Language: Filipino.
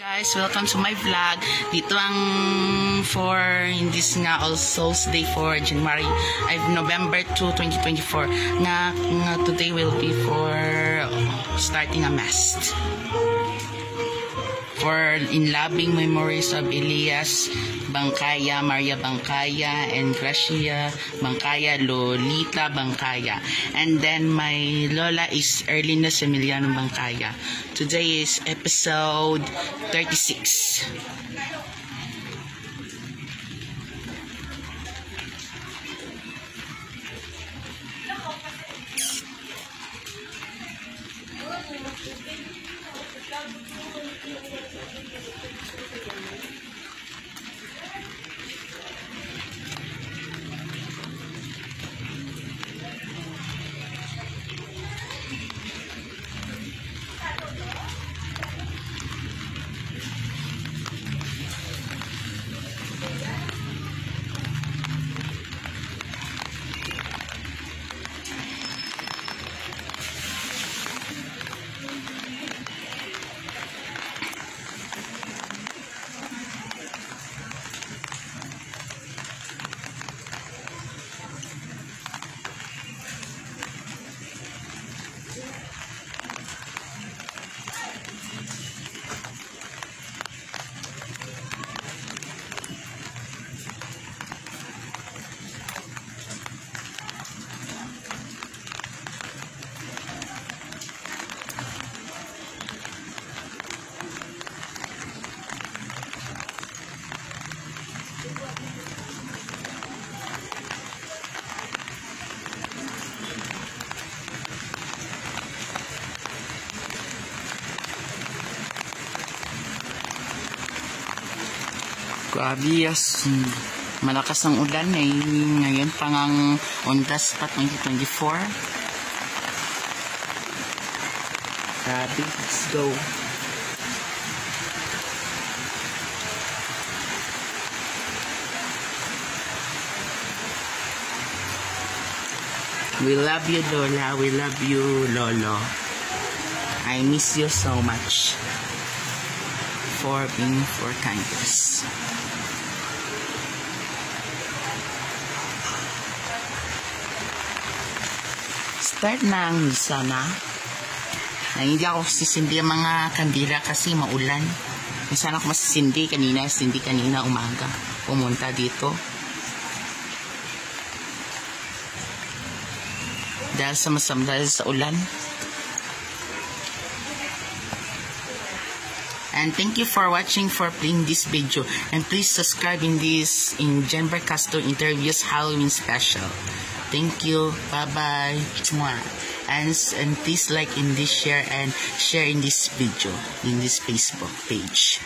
Guys, welcome to my vlog. Dito ang for in this nga All Souls Day for January, November 2, 2024. Nga today will be for starting a mass for in loving memories of Elias Bangkaya, Maria Bangkaya, and Gracia Bangkaya, Lolita Bangkaya. And then my Lola is Erlinus Emiliano Bangkaya. Today is episode 36. Grabe, malakas ang ulan eh. Ngayon pangang ondas pa 2024. Grabe, let's go. We love you, Lola. We love you, Lolo. I miss you so much for being for kindness. Start na ang misa na. Hindi ako sisindi ang mga kandila kasi maulan. Minsan ako masisindi kanina umaga. Pumunta dito. Dahil sa ulan. And thank you for watching, for playing this video. And please subscribe in Jennifer Castro Interviews Halloween Special. Thank you. Bye-bye. And please like in this, share in this video, in this Facebook page.